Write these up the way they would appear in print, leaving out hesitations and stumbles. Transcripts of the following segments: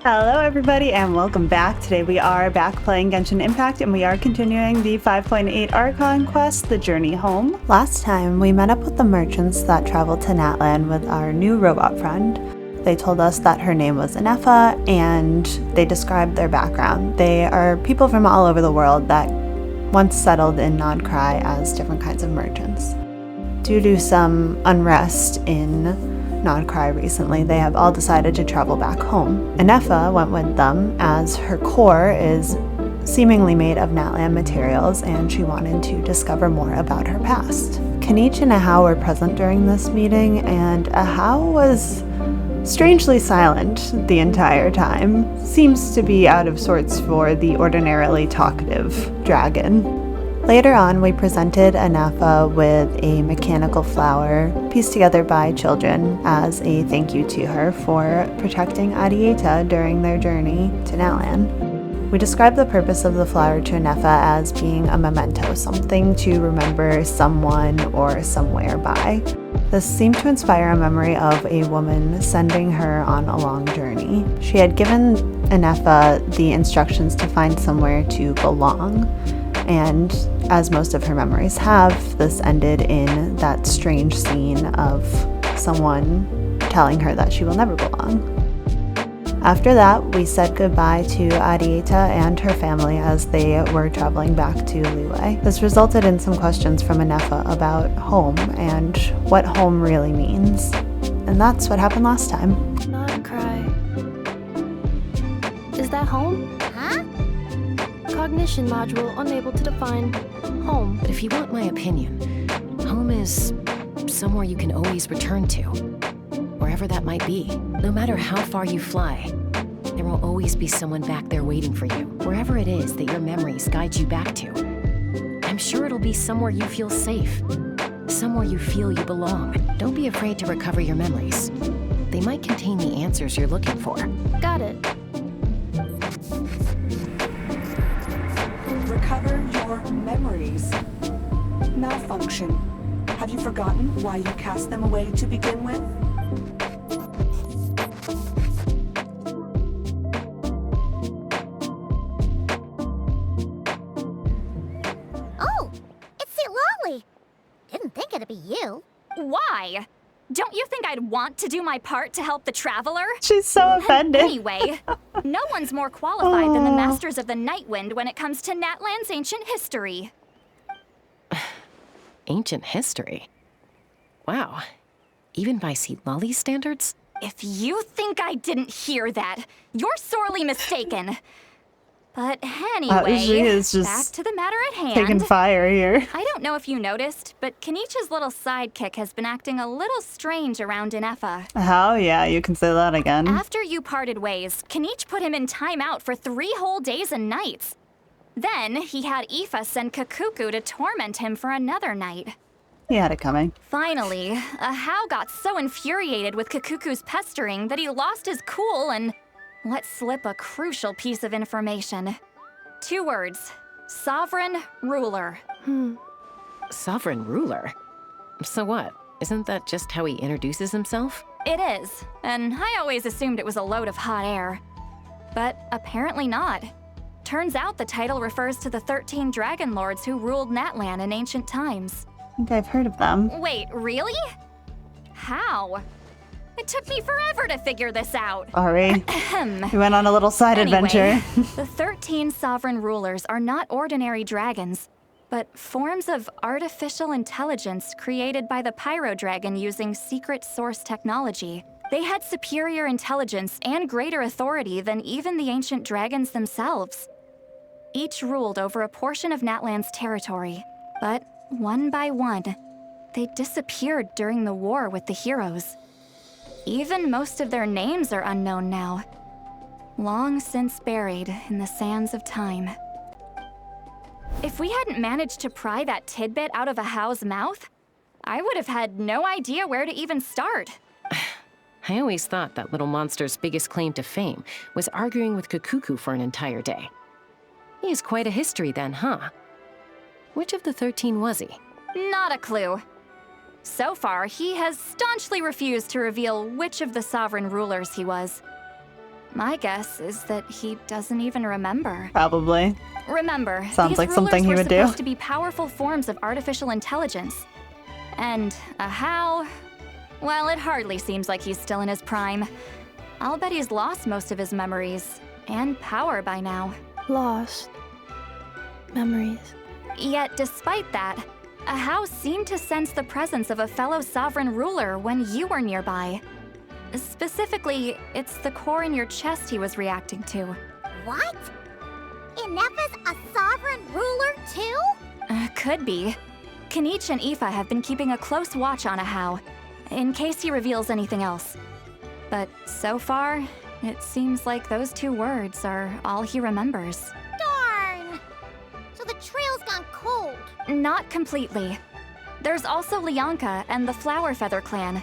Hello everybody and welcome back. Today we are back playing Genshin Impact and we are continuing the 5.8 Archon quest, The Journey Home. Last time we met up with the merchants that traveled to Natlan with our new robot friend. They told us that her name was Ineffa and they described their background. They are people from all over the world that once settled in Nodcry as different kinds of merchants. Due to some unrest in Nodcry recently, they have all decided to travel back home. Ineffa went with them as her core is seemingly made of Natlan materials and she wanted to discover more about her past. Kanich and Ahau were present during this meeting and Ahau was strangely silent the entire time. Seems to be out of sorts for the ordinarily talkative dragon. Later on, we presented Ineffa with a mechanical flower pieced together by children as a thank you to her for protecting Arieta during their journey to Natlan. We described the purpose of the flower to Ineffa as being a memento, something to remember someone or somewhere by. This seemed to inspire a memory of a woman sending her on a long journey. She had given Ineffa the instructions to find somewhere to belong. And as most of her memories have, this ended in that strange scene of someone telling her that she will never belong. After that, we said goodbye to Arieta and her family as they were traveling back to Liyue. This resulted in some questions from Ineffa about home and what home really means. And that's what happened last time. Not cry. Is that home? Huh? Cognition module unable to define home. But if you want my opinion, home is somewhere you can always return to. Wherever that might be. No matter how far you fly, there will always be someone back there waiting for you. Wherever it is that your memories guide you back to. I'm sure it'll be somewhere you feel safe. Somewhere you feel you belong. Don't be afraid to recover your memories. They might contain the answers you're looking for. Got it. Recover your memories. Malfunction. Have you forgotten why you cast them away to begin with? Oh, it's Sir Lolly. Didn't think it'd be you. Why? Don't you think I'd want to do my part to help the traveler? She's so offended. Anyway, no one's more qualified than the Masters of the Nightwind when it comes to Natlan's ancient history. Ancient history? Wow. Even by Lolly standards? If you think I didn't hear that, you're sorely mistaken. But anyway, she is just back to the matter at hand. taking fire here. I don't know if you noticed, but Kanich's little sidekick has been acting a little strange around Ineffa. Oh yeah, you can say that again. After you parted ways, Kanich put him in timeout for 3 whole days and nights. Then he had Aoife send Kakuku to torment him for another night. He had it coming. Finally, Ahau got so infuriated with Kakuku's pestering that he lost his cool and let slip a crucial piece of information. 2 words. Sovereign ruler. Sovereign ruler? So what? Isn't that just how he introduces himself? It is, and I always assumed it was a load of hot air. But apparently not. Turns out the title refers to the 13 dragon lords who ruled Natlan in ancient times. I think I've heard of them. Wait, really? How? It took me forever to figure this out. Sorry. We went on a little side adventure. The 13 sovereign rulers are not ordinary dragons, but forms of artificial intelligence created by the Pyro Dragon using secret source technology. They had superior intelligence and greater authority than even the ancient dragons themselves. Each ruled over a portion of Natlan's territory, but one by one, they disappeared during the war with the heroes. Even most of their names are unknown now, long since buried in the sands of time. If we hadn't managed to pry that tidbit out of Ahau's mouth, I would have had no idea where to even start. I always thought that little monster's biggest claim to fame was arguing with Kakuku for an entire day. He has quite a history then, huh? Which of the 13 was he? Not a clue. So far, he has staunchly refused to reveal which of the sovereign rulers he was. My guess is that he doesn't even remember. Probably. Remember, Sounds these like something rulers he were would do. supposed to be powerful forms of artificial intelligence. And a how? Well, it hardly seems like he's still in his prime. I'll bet he's lost most of his memories and power by now. Lost. Memories. Yet, despite that, a how seemed to sense the presence of a fellow sovereign ruler when you were nearby. Specifically, it's the core in your chest he was reacting to. What? Ineffa's a sovereign ruler too? Could be. Kanich and Ineffa have been keeping a close watch on a how, in case he reveals anything else. But so far, it seems like those 2 words are all he remembers. Darn! So the trail's gone cold. Not completely. There's also Lianka and the Flower Feather clan,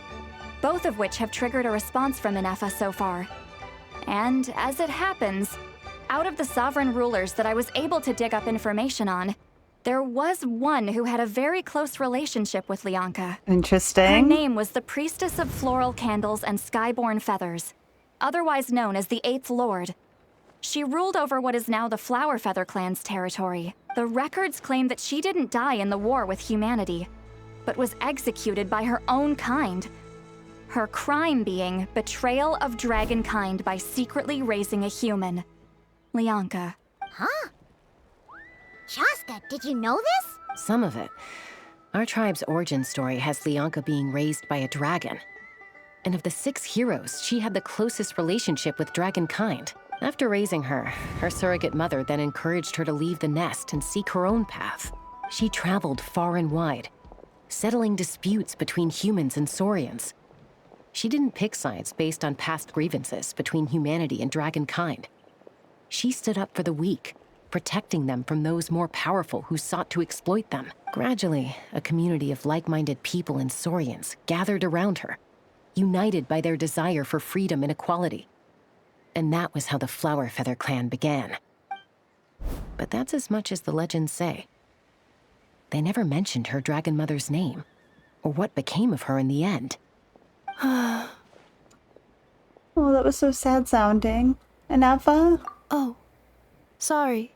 both of which have triggered a response from Ineffa so far. And as it happens, out of the sovereign rulers that I was able to dig up information on, there was one who had a very close relationship with Lianka. Interesting. Her name was the Priestess of Floral Candles and Skyborn Feathers, otherwise known as the 8th Lord. She ruled over what is now the Flower Feather clan's territory. The records claim that she didn't die in the war with humanity, but was executed by her own kind. Her crime being betrayal of dragonkind by secretly raising a human. Lianka. Huh? Shaska, did you know this? Some of it. Our tribe's origin story has Lianka being raised by a dragon. And of the 6 heroes, she had the closest relationship with dragonkind. After raising her, her surrogate mother then encouraged her to leave the nest and seek her own path. She traveled far and wide, settling disputes between humans and Saurians. She didn't pick sides based on past grievances between humanity and dragonkind. She stood up for the weak, protecting them from those more powerful who sought to exploit them. Gradually, a community of like-minded people and Saurians gathered around her, united by their desire for freedom and equality. And that was how the Flower Feather clan began. But that's as much as the legends say. They never mentioned her dragon mother's name, or what became of her in the end. Oh, that was so sad sounding. Ineffa? Oh. Sorry.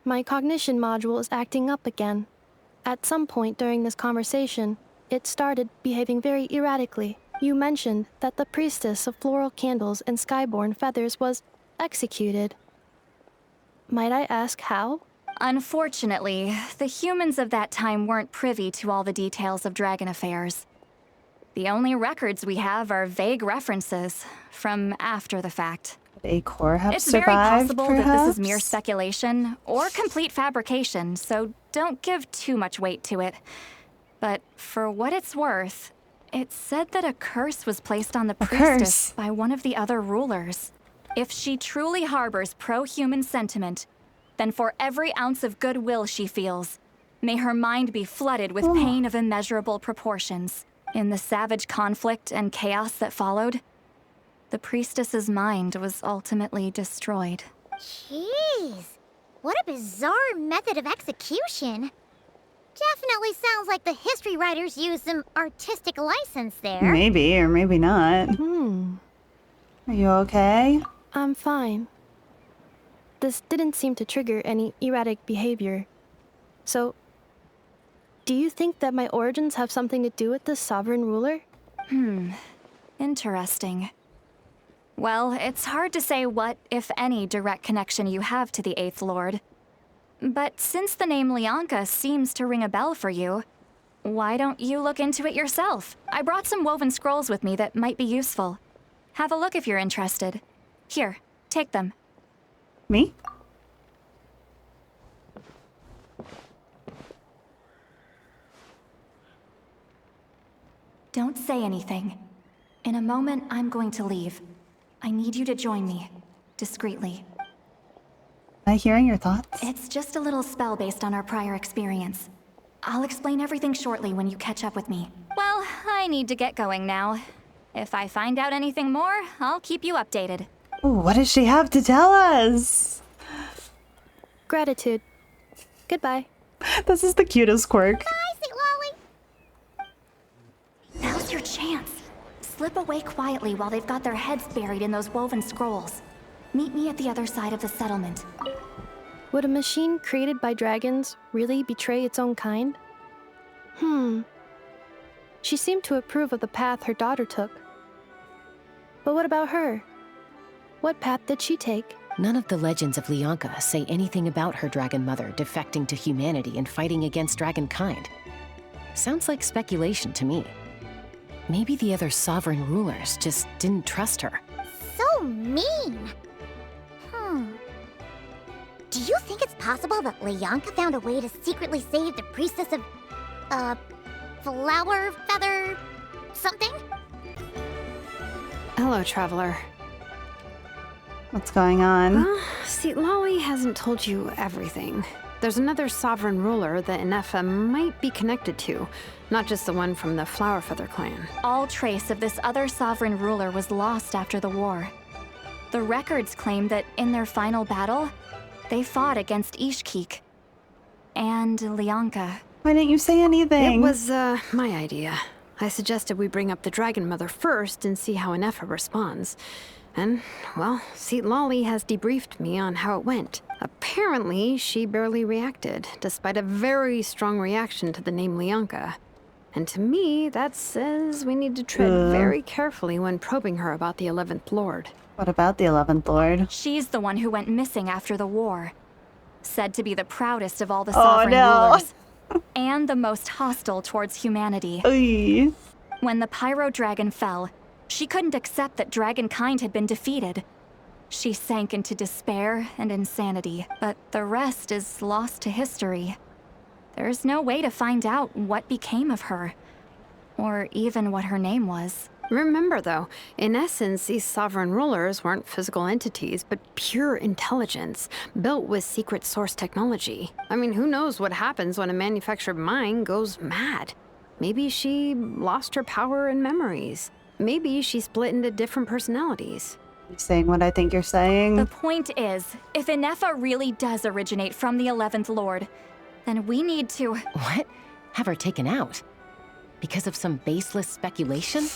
My cognition module is acting up again. At some point during this conversation, it started behaving very erratically. You mentioned that the Priestess of Floral Candles and Skyborn Feathers was executed. Might I ask how? Unfortunately, the humans of that time weren't privy to all the details of dragon affairs. The only records we have are vague references from after the fact. Could a core have It's very survived, possible perhaps? that this is mere speculation or complete fabrication, so don't give too much weight to it. But for what it's worth, it said that a curse was placed on the priestess by one of the other rulers. If she truly harbors pro-human sentiment, then for every ounce of goodwill she feels, may her mind be flooded with pain of immeasurable proportions. In the savage conflict and chaos that followed, the priestess's mind was ultimately destroyed. Jeez. What a bizarre method of execution. Definitely sounds like the history writers used some artistic license there. Maybe, or maybe not. Are you okay? I'm fine. This didn't seem to trigger any erratic behavior. So, do you think that my origins have something to do with the sovereign ruler? Interesting. Well, it's hard to say what, if any, direct connection you have to the 8th Lord. But since the name Lianka seems to ring a bell for you, why don't you look into it yourself? I brought some woven scrolls with me that might be useful. Have a look if you're interested. Here, take them. Me? Don't say anything. In a moment, I'm going to leave. I need you to join me, discreetly. Am I hearing your thoughts? It's just a little spell based on our prior experience. I'll explain everything shortly when you catch up with me. Well, I need to get going now. If I find out anything more, I'll keep you updated. Ooh, what does she have to tell us? Gratitude. Goodbye. This is the cutest quirk. Bye, Sweet Lolly. Now's your chance. Slip away quietly while they've got their heads buried in those woven scrolls. Meet me at the other side of the settlement. Would a machine created by dragons really betray its own kind? She seemed to approve of the path her daughter took. But what about her? What path did she take? None of the legends of Lyanka say anything about her dragon mother defecting to humanity and fighting against dragonkind. Sounds like speculation to me. Maybe the other sovereign rulers just didn't trust her. So mean. Do you think it's possible that Lyanka found a way to secretly save the priestess of, flower feather something? Hello, traveler. What's going on? See, Lolly hasn't told you everything. There's another sovereign ruler that Ineffa might be connected to, not just the one from the Flower Feather clan. All trace of this other sovereign ruler was lost after the war. The records claim that in their final battle, they fought against Ishkik and Lyanka. Why didn't you say anything? It was, my idea. I suggested we bring up the Dragon Mother first and see how Ineffa responds. And, well, Seat Lolly has debriefed me on how it went. Apparently, she barely reacted, despite a very strong reaction to the name Lyanka. And to me, that says we need to tread very carefully when probing her about the 11th Lord. What about the 11th Lord? She's the one who went missing after the war. Said to be the proudest of all the sovereign rulers. And the most hostile towards humanity. Oy. When the Pyro Dragon fell, she couldn't accept that dragonkind had been defeated. She sank into despair and insanity, but the rest is lost to history. There's no way to find out what became of her, or even what her name was. Remember, though, in essence, these sovereign rulers weren't physical entities, but pure intelligence, built with secret source technology. I mean, who knows what happens when a manufactured mind goes mad? Maybe she lost her power and memories. Maybe she split into different personalities. You saying what I think you're saying? The point is, if Ineffa really does originate from the 11th Lord, then we need to... What? Have her taken out? Because of some baseless speculation?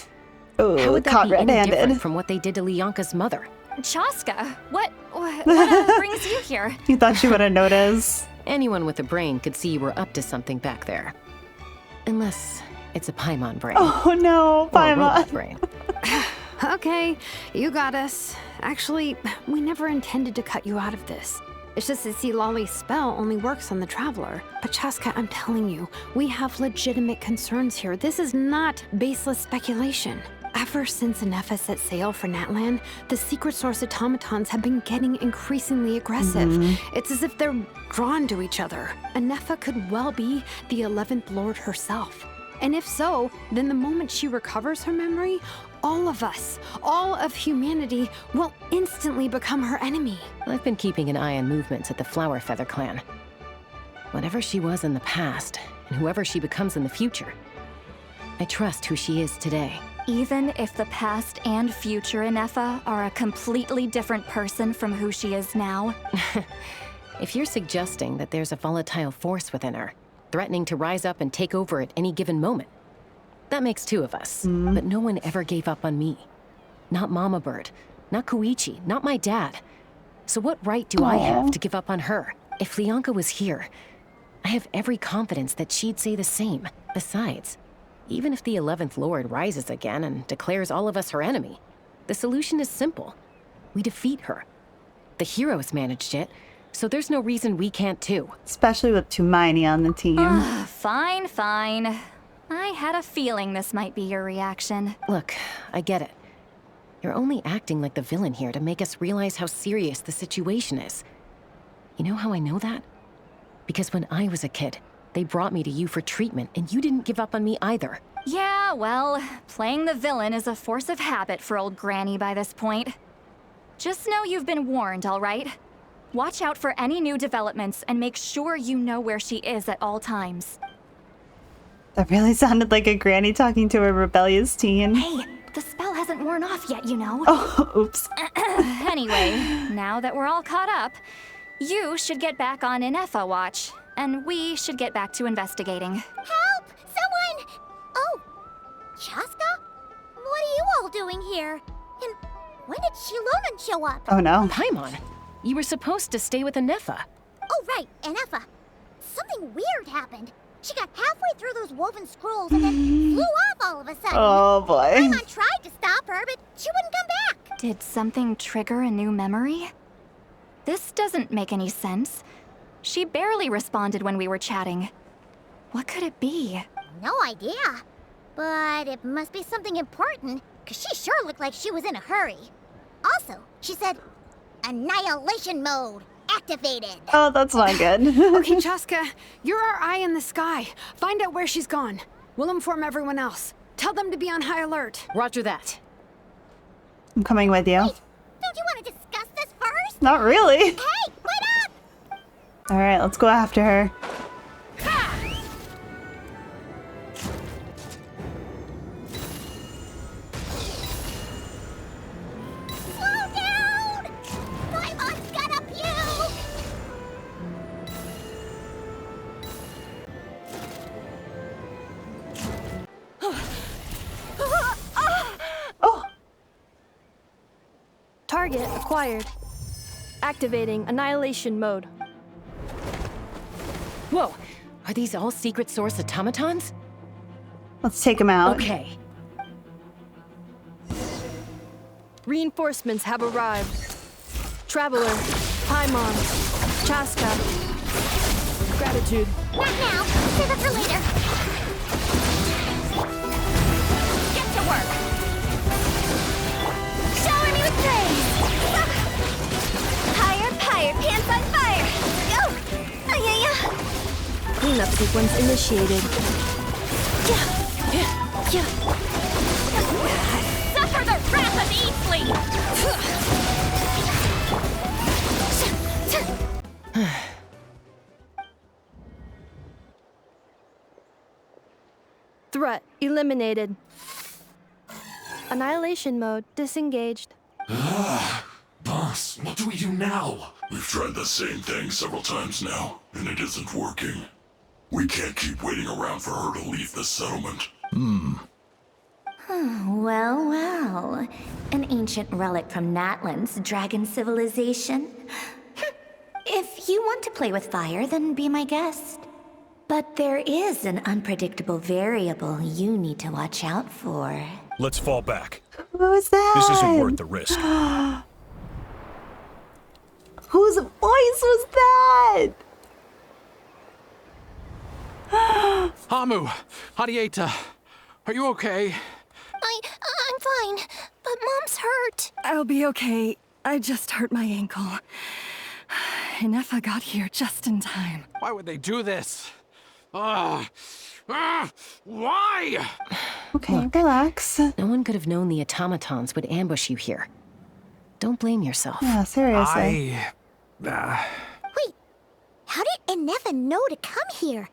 Oh, How would that caught be any red-handed. different from what they did to Lyanka's mother? Chaska, what brings you here? You thought she would have noticed? Anyone with a brain could see you were up to something back there. Unless it's a Paimon brain. Oh no, Or a robot Paimon. brain. Okay, you got us. Actually, we never intended to cut you out of this. It's just that Lolly's spell only works on the Traveler. But Chaska, I'm telling you, we have legitimate concerns here. This is not baseless speculation. Ever since Ineffa set sail for Natlan, the secret source automatons have been getting increasingly aggressive. It's as if they're drawn to each other. Ineffa could well be the 11th Lord herself. And if so, then the moment she recovers her memory, all of us, all of humanity, will instantly become her enemy. I've been keeping an eye on movements at the Flower Feather clan. Whatever she was in the past, and whoever she becomes in the future, I trust who she is today. Even if the past and future Ineffa are a completely different person from who she is now, If you're suggesting that there's a volatile force within her, threatening to rise up and take over at any given moment, that makes two of us. But no one ever gave up on me. Not Mama Bird, not Koichi, not my dad. So what right do I have to give up on her? If Lyanka was here, I have every confidence that she'd say the same. Besides, even if the 11th Lord rises again and declares all of us her enemy, the solution is simple. We defeat her. The heroes managed it, so there's no reason we can't too. Especially with Tumaini on the team. fine. I had a feeling this might be your reaction. Look, I get it. You're only acting like the villain here to make us realize how serious the situation is. You know how I know that? Because when I was a kid, they brought me to you for treatment, and you didn't give up on me either. Yeah, well, playing the villain is a force of habit for old Granny by this point. Just know you've been warned, all right? Watch out for any new developments and make sure you know where she is at all times. That really sounded like a granny talking to a rebellious teen. Hey, the spell hasn't worn off yet, you know. Oh, oops. Anyway, now that we're all caught up, you should get back on Ineffa watch, and we should get back to investigating. Help! Someone! Oh, Chaska? What are you all doing here? And When did Shilonan show up? Oh no. Paimon, you were supposed to stay with Ineffa. Oh, right, Ineffa. Something weird happened. She got halfway through those woven scrolls and then flew off all of a sudden. Oh boy. Paimon tried to stop her, but she wouldn't come back. Did something trigger a new memory? This doesn't make any sense. She barely responded when we were chatting. What could it be? No idea. But it must be something important, because she sure looked like she was in a hurry. Also, she said, annihilation mode activated. Oh, that's not good. Okay, Chaska, you're our eye in the sky. Find out where she's gone. We'll inform everyone else. Tell them to be on high alert. Roger that. I'm coming with you. Wait, don't you want to discuss this first? Not really. Hey, wait up! All right, let's go after her. Slow down! Paimon's gonna puke! Oh, Target acquired. Activating annihilation mode. Whoa, are these all secret source automatons? let's take him out. Okay. Reinforcements have arrived. Traveler, Paimon, Chaska. Gratitude. Not now. Save it for later. Get to work. Shower me with praise. Higher, pants on fire. Go. Ay. Cleanup sequence initiated. Suffer the wrath of Eastly. Threat eliminated. Annihilation mode disengaged. Boss, what do we do now? We've tried the same thing several times now, and it isn't working. We can't keep waiting around for her to leave the settlement. Well, well. An ancient relic from Natlan's dragon civilization. If you want to play with fire, then be my guest. But there is an unpredictable variable you need to watch out for. Let's fall back. What was that? This isn't worth the risk. Whose voice was that? Hamu, Hadieta, are you okay? I'm fine, but Mom's hurt. I'll be okay. I just hurt my ankle. Ineffa got here just in time. Why would they do this? Why? Okay, relax. No one could have known the automatons would ambush you here. Don't blame yourself. Yeah, seriously. Wait, how did Ineffa know to come here?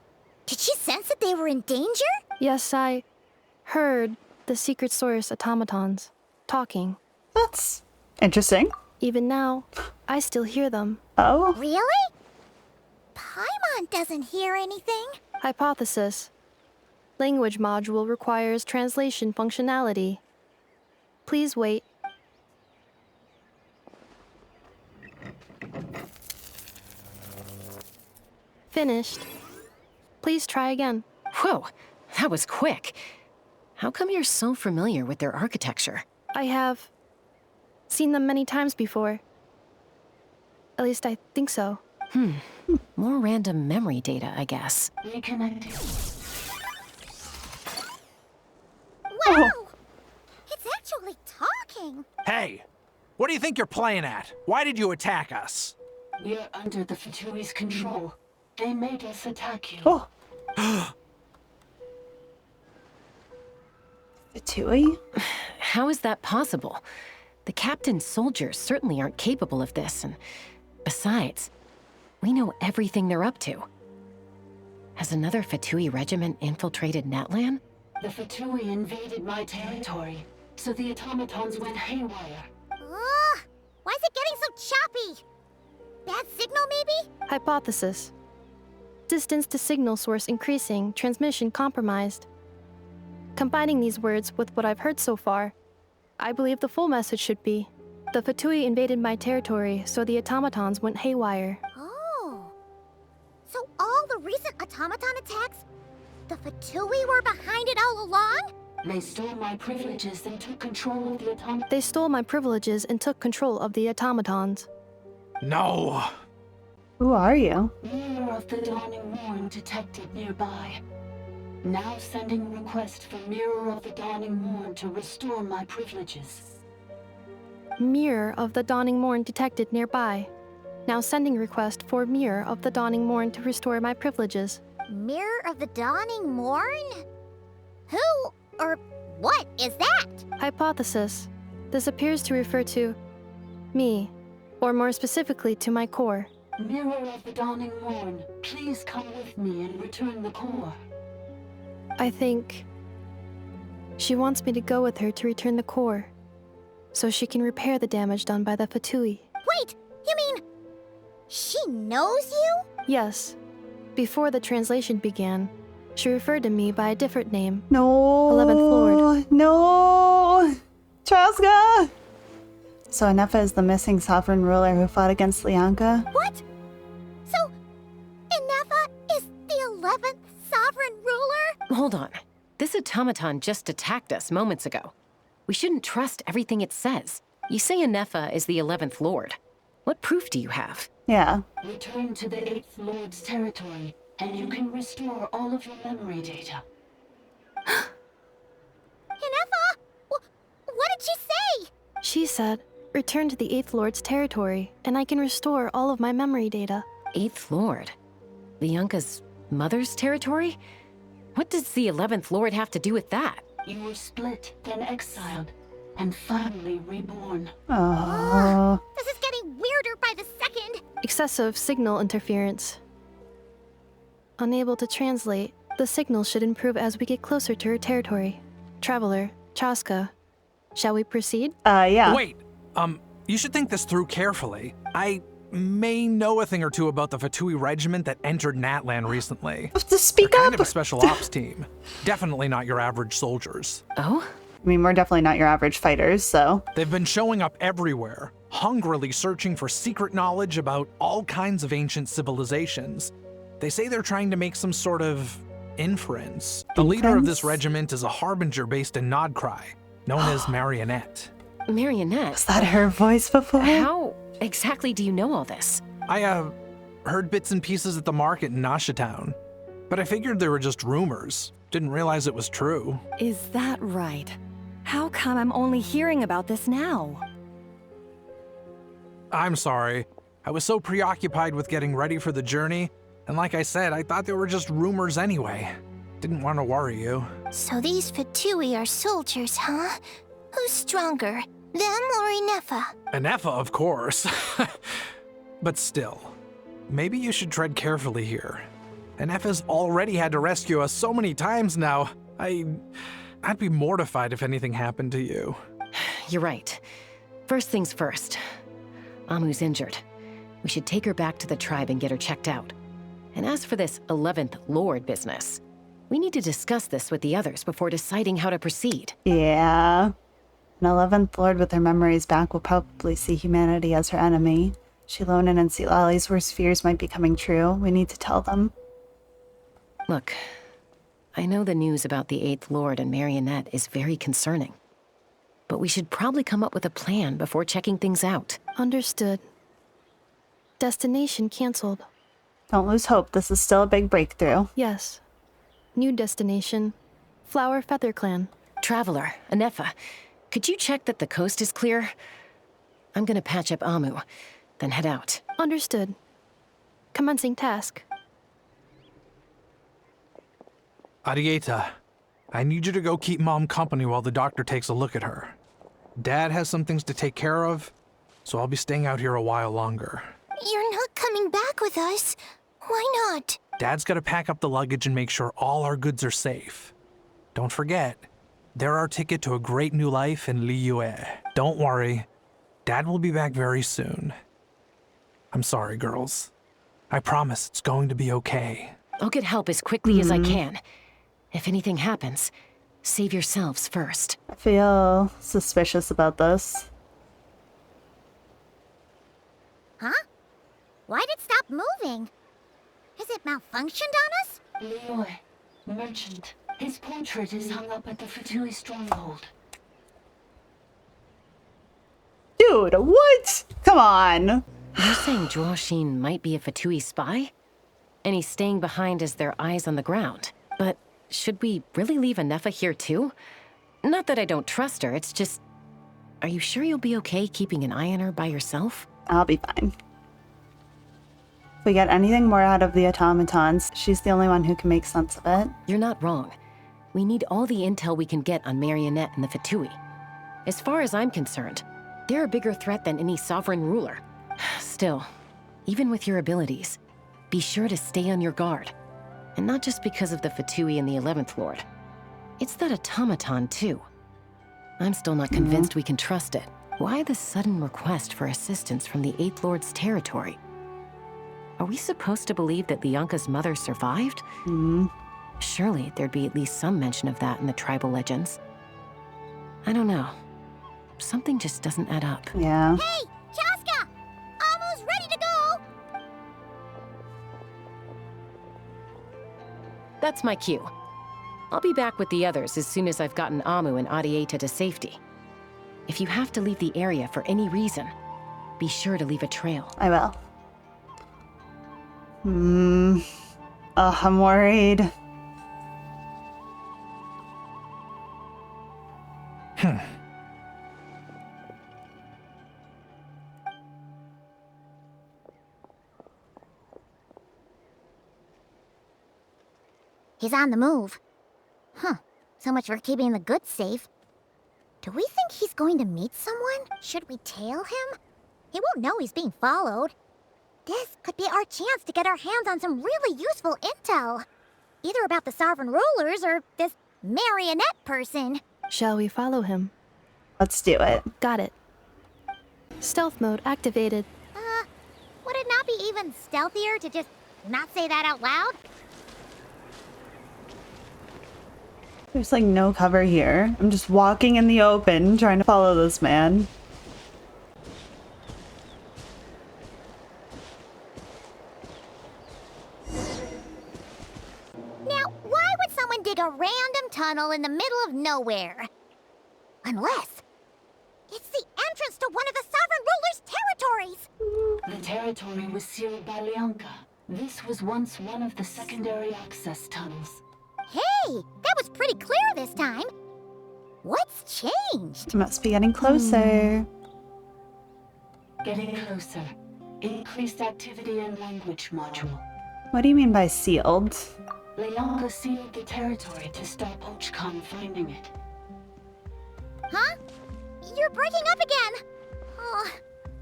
Did she sense that they were in danger? Yes, I heard the secret source automatons talking. That's interesting. Even now, I still hear them. Oh, Really? Paimon doesn't hear anything. Hypothesis. Language module requires translation functionality. Please wait. Finished. Please try again. Whoa, that was quick. How come you're so familiar with their architecture? I have seen them many times before. At least I think so. More random memory data, I guess. Wow! It's actually talking. Hey, what do you think you're playing at? Why did you attack us? We're under the Fatui's control. They made us attack you. oh. Fatui? How is that possible? The captain's soldiers certainly aren't capable of this, and besides, we know everything they're up to. Has another Fatui regiment infiltrated Natlan? The Fatui invaded my territory, so the automatons went haywire. Ugh! Why is it getting so choppy? Bad signal, maybe? Hypothesis. Distance to signal source increasing, transmission compromised. Combining these words with what I've heard so far, I believe the full message should be The Fatui invaded my territory, so the automatons went haywire. Oh. So all the recent automaton attacks, the Fatui were behind it all along? They stole my privileges and took control of the automatons. They stole my privileges and took control of the automatons. No! Who are you? Mirror of the Dawning Morn detected nearby. Now sending request for Mirror of the Dawning Morn to restore my privileges. Mirror of the Dawning Morn detected nearby. Now sending request for Mirror of the Dawning Morn to restore my privileges. Mirror of the Dawning Morn? Who or what is that? Hypothesis. This appears to refer to me, or more specifically to my core. Mirror of the Dawning Morn, please come with me and return the core. I think she wants me to go with her to return the core, so she can repair the damage done by the Fatui. Wait, you mean she knows you? Yes. Before the translation began, she referred to me by a different name. No. 11th Lord. No. Traska! So Ineffa is the missing sovereign ruler who fought against Lianka? What? So, Ineffa is the 11th sovereign ruler? Hold on. This automaton just attacked us moments ago. We shouldn't trust everything it says. You say Ineffa is the 11th Lord. What proof do you have? Yeah. Return to the 8th Lord's territory, and you can restore all of your memory data. Ineffa? What did she say? She said, return to the 8th Lord's territory, and I can restore all of my memory data. 8th Lord? Lianka's mother's territory? What does the 11th Lord have to do with that? You were split, then exiled, and finally reborn. Oh. This is getting weirder by the second. Excessive signal interference. Unable to translate, the signal should improve as we get closer to her territory. Traveler, Chaska, shall we proceed? Yeah. Wait, you should think this through carefully. I may know a thing or two about the Fatui regiment that entered Natlan recently. To speak They're up! kind of a special ops team. Definitely not your average soldiers. Oh? I mean, we're definitely not your average fighters, so. They've been showing up everywhere, hungrily searching for secret knowledge about all kinds of ancient civilizations. They say they're trying to make some sort of inference. The leader of this regiment is a harbinger based in Nodcry, known as Marionette. Marionette? Was that her voice before? How exactly do you know all this? I, heard bits and pieces at the market in Nasha Town, but I figured they were just rumors. Didn't realize it was true. Is that right? How come I'm only hearing about this now? I'm sorry. I was so preoccupied with getting ready for the journey, and like I said, I thought they were just rumors anyway. Didn't want to worry you. So these Fatui are soldiers, huh? Who's stronger, them or Ineffa? Ineffa, of course. But still, maybe you should tread carefully here. Ineffa's already had to rescue us so many times now. I'd be mortified if anything happened to you. You're right. First things first. Amu's injured. We should take her back to the tribe and get her checked out. And as for this 11th Lord business, we need to discuss this with the others before deciding how to proceed. Yeah. An 11th Lord with her memories back will probably see humanity as her enemy. Shilonen and Silali's worst fears might be coming true. We need to tell them. Look, I know the news about the 8th Lord and Marionette is very concerning. But we should probably come up with a plan before checking things out. Understood. Destination canceled. Don't lose hope. This is still a big breakthrough. Yes. New destination. Flower Feather Clan. Traveler, Ineffa, could you check that the coast is clear? I'm gonna patch up Amu, then head out. Understood. Commencing task. Arieta, I need you to go keep Mom company while the doctor takes a look at her. Dad has some things to take care of, so I'll be staying out here a while longer. You're not coming back with us. Why not? Dad's gotta pack up the luggage and make sure all our goods are safe. Don't forget, they're our ticket to a great new life in Liyue. Don't worry, Dad will be back very soon. I'm sorry, girls. I promise it's going to be okay. I'll get help as quickly as I can. If anything happens, save yourselves first. I feel suspicious about this. Huh? Why'd it stop moving? Has it malfunctioned on us? Liyue, merchant. His portrait is hung up at the Fatui stronghold. Dude, what? Come on. You're saying Zhuoxin might be a Fatui spy? And he's staying behind as their eyes on the ground. But should we really leave Ineffa here too? Not that I don't trust her, it's just... Are you sure you'll be okay keeping an eye on her by yourself? I'll be fine. If we get anything more out of the automatons, she's the only one who can make sense of it. You're not wrong. We need all the intel we can get on Marionette and the Fatui. As far as I'm concerned, they're a bigger threat than any sovereign ruler. Still, even with your abilities, be sure to stay on your guard. And not just because of the Fatui and the 11th Lord. It's that automaton, too. I'm still not convinced we can trust it. Why the sudden request for assistance from the 8th Lord's territory? Are we supposed to believe that Lianka's mother survived? Surely there'd be at least some mention of that in the tribal legends. I don't know. Something just doesn't add up. Yeah. Hey, Chaska! Almost ready to go! That's my cue. I'll be back with the others as soon as I've gotten Amu and Adieta to safety. If you have to leave the area for any reason, be sure to leave a trail. I will. I'm worried. He's on the move. Huh. So much for keeping the goods safe. Do we think he's going to meet someone? Should we tail him? He won't know he's being followed. This could be our chance to get our hands on some really useful intel. Either about the sovereign rulers or this marionette person. Shall we follow him? Let's do it. Got it. Stealth mode activated. Would it not be even stealthier to just not say that out loud? There's like no cover here. I'm just walking in the open trying to follow this man. Now, why would someone dig a random tunnel in the middle of nowhere? Unless it's the entrance to one of the sovereign ruler's territories! The territory was sealed by Lianka. This was once one of the secondary access tunnels. Hey, that was pretty clear this time. What's changed? Must be getting closer. Getting closer. Increased activity in language module. What do you mean by sealed? Lianka sealed the territory to stop Ochkan finding it. Huh? You're breaking up again. Oh,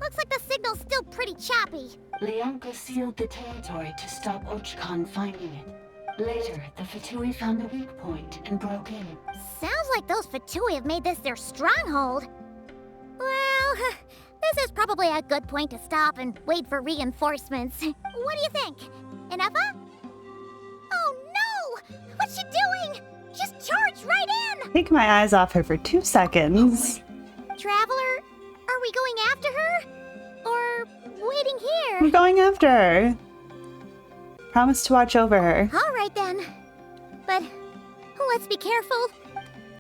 looks like the signal's still pretty choppy. Lianka sealed the territory to stop Ochkan finding it. Later, the Fatui found the weak point and broke in. Sounds like those Fatui have made this their stronghold. Well, this is probably a good point to stop and wait for reinforcements. What do you think? Ineffa? Oh no! What's she doing? Just charged right in! Take my eyes off her for 2 seconds. Traveler, are we going after her? Or waiting here? I'm going after her. Promise to watch over her. All right then. But let's be careful.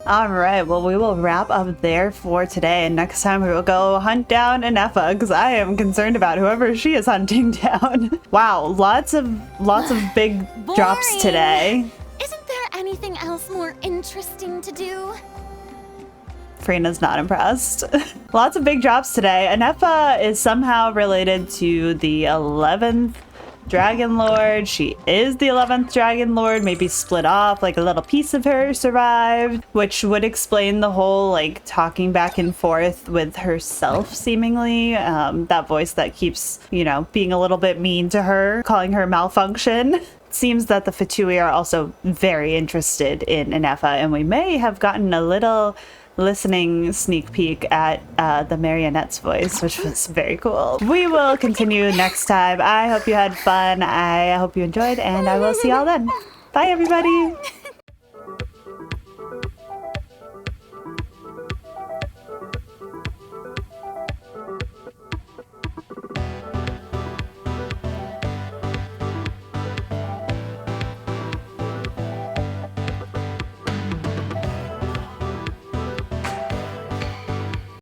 All right, well, we will wrap up there for today. And next time we will go hunt down Ineffa because I am concerned about whoever she is hunting down. Wow, lots of big drops today. Isn't there anything else more interesting to do? Freena's not impressed. Lots of big drops today. Ineffa is somehow related to the 11th Dragon Lord. She is the 11th Dragon Lord, maybe split off, like a little piece of her survived, which would explain the whole like talking back and forth with herself seemingly. That voice that keeps, you know, being a little bit mean to her, calling her malfunction. It seems that the Fatui are also very interested in Ineffa, and we may have gotten a little listening sneak peek at the Marionette's voice, which was very cool. We will continue next time. I hope you had fun. I hope you enjoyed, and I will see y'all then. Bye, everybody.